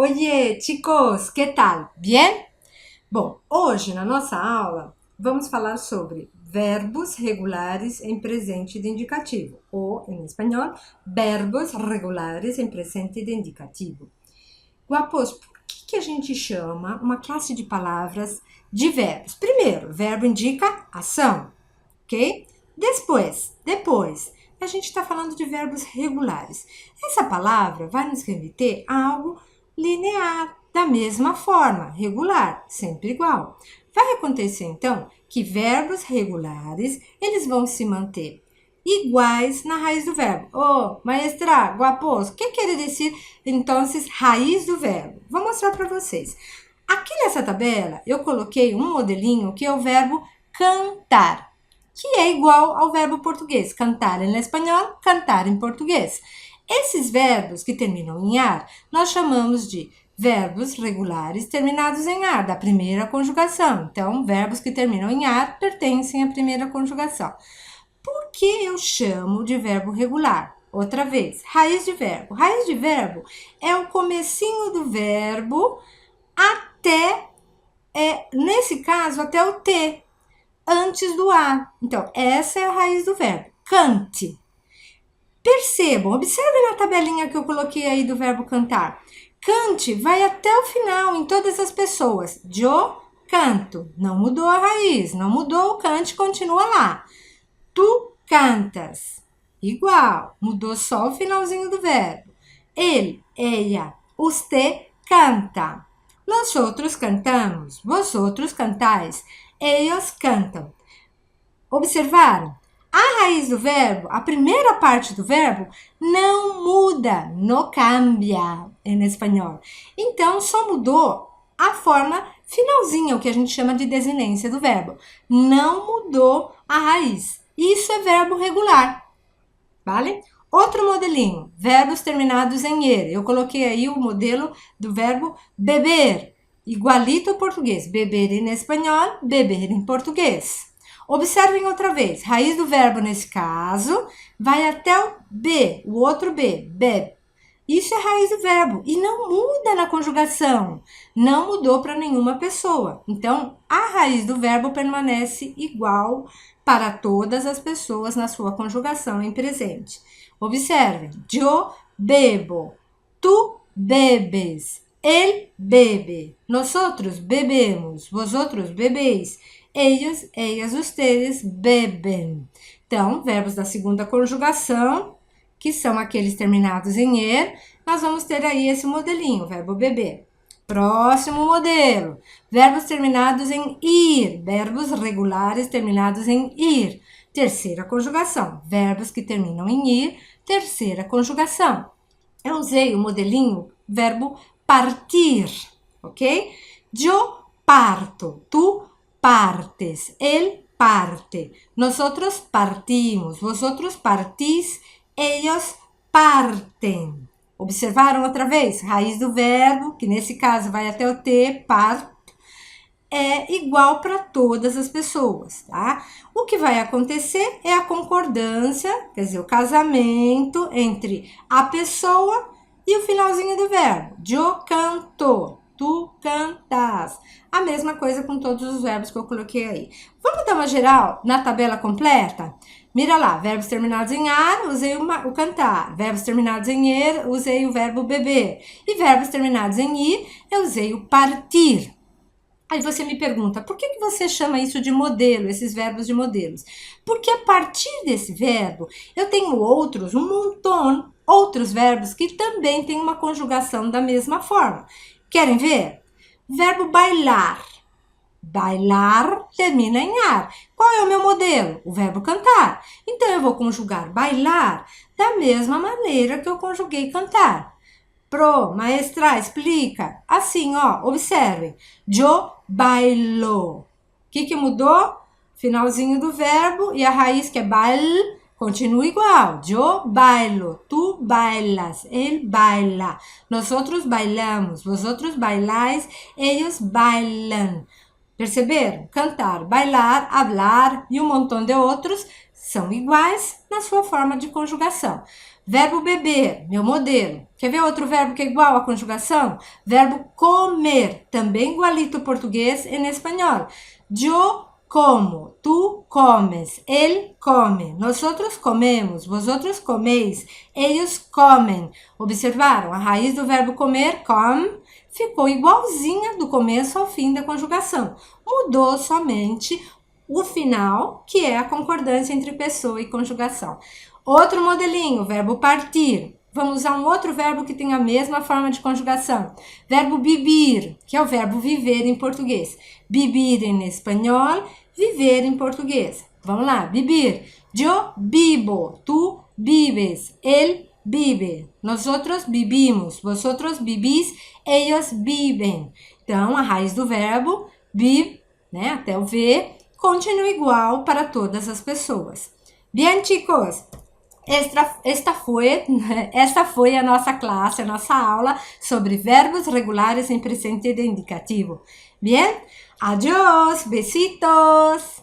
Oiê, chicos, que tal? Bien? Bom, hoje na nossa aula vamos falar sobre verbos regulares em presente de indicativo, ou em espanhol, verbos regulares em presente de indicativo. Guapos, por que a gente chama uma classe de palavras de verbos? Primeiro, verbo indica ação, ok? Depois, a gente está falando de verbos regulares. Essa palavra vai nos remeter a algo linear, da mesma forma, regular, sempre igual. Vai acontecer, então, que verbos regulares, eles vão se manter iguais na raiz do verbo. Oh, maestra, guapos, ¿qué quiere decir, entonces, raiz do verbo? Vou mostrar para vocês. Aqui nessa tabela, eu coloquei um modelinho que é o verbo cantar, que é igual ao verbo português. Cantar em espanhol, cantar em português. Esses verbos que terminam em ar, nós chamamos de verbos regulares terminados em ar, da primeira conjugação. Então, verbos que terminam em ar pertencem à primeira conjugação. Por que eu chamo de verbo regular? Outra vez, raiz de verbo. Raiz de verbo é o comecinho do verbo até, nesse caso, até o T, antes do A. Então, essa é a raiz do verbo. Cante. Percebam, observem na tabelinha que eu coloquei aí do verbo cantar. Cante vai até o final em todas as pessoas. Eu canto. Não mudou a raiz, não mudou o cante, continua lá. Tu cantas. Igual, mudou só o finalzinho do verbo. Ele, ella, usted canta. Nós outros cantamos, vosotros cantais. Eles cantam. Observaram? A raiz do verbo, a primeira parte do verbo, não muda, não cambia em espanhol. Então, só mudou a forma finalzinha, o que a gente chama de desinência do verbo. Não mudou a raiz. Isso é verbo regular, vale? Outro modelinho, verbos terminados em er. Eu coloquei aí o modelo do verbo beber, igualito ao português. Beber em espanhol, beber em português. Observem outra vez, raiz do verbo nesse caso vai até o B, o outro B, bebe. Isso é raiz do verbo e não muda na conjugação, não mudou para nenhuma pessoa. Então, a raiz do verbo permanece igual para todas as pessoas na sua conjugação em presente. Observem, eu bebo, tu bebes, ele bebe, nosotros bebemos, vosotros bebeis. Ellos, ellas, ustedes bebem. Então, verbos da segunda conjugação, que são aqueles terminados em er, nós vamos ter aí esse modelinho, verbo beber. Próximo modelo, verbos terminados em ir, verbos regulares terminados em ir. Terceira conjugação, verbos que terminam em ir, terceira conjugação. Eu usei o modelinho verbo partir, ok? Eu parto, tu partes, él parte, nosotros partimos, vosotros partís, ellos partem. Observaram outra vez? Raiz do verbo, que nesse caso vai até o T, part, é igual para todas as pessoas, tá? O que vai acontecer é a concordância, quer dizer, o casamento entre a pessoa e o finalzinho do verbo. Eu canto. Tu cantas. A mesma coisa com todos os verbos que eu coloquei aí. Vamos dar uma geral na tabela completa? Mira lá, verbos terminados em ar, usei o cantar. Verbos terminados em er, usei o verbo beber. E verbos terminados em ir, eu usei o partir. Aí você me pergunta, por que você chama isso de modelo, esses verbos de modelos? Porque a partir desse verbo, eu tenho outros, um montão, outros verbos que também têm uma conjugação da mesma forma. Querem ver? Verbo bailar. Bailar termina em ar. Qual é o meu modelo? O verbo cantar. Então, eu vou conjugar bailar da mesma maneira que eu conjuguei cantar. Pro, maestra, explica. Assim, ó, observem. Eu bailo. O que mudou? Finalzinho do verbo e a raiz que é bail continua igual. Eu bailo, tu bailas, ele baila, nosotros bailamos, vosotros bailais, ellos bailan. Perceberam? Cantar, bailar, hablar e um montão de outros são iguais na sua forma de conjugação. Verbo beber, meu modelo. Quer ver outro verbo que é igual à conjugação? Verbo comer, também igualito ao português e em espanhol. Eu como, tu comes, ele come, nosotros comemos, vosotros comeis, eles comem. Observaram? A raiz do verbo comer, come, ficou igualzinha do começo ao fim da conjugação. Mudou somente o final, que é a concordância entre pessoa e conjugação. Outro modelinho, verbo partir. Vamos usar um outro verbo que tem a mesma forma de conjugação. Verbo vivir, que é o verbo viver em português. Vivir em espanhol, viver em português. Vamos lá, vivir. Eu vivo, tu vives, ele vive, nosotros vivimos, vosotros vivís, ellos vivem. Então, a raiz do verbo, vive, né, até o V, continua igual para todas as pessoas. Bien, chicos? Esta foi a nossa classe, a nossa aula sobre verbos regulares em presente de indicativo. Bien? Adiós, besitos!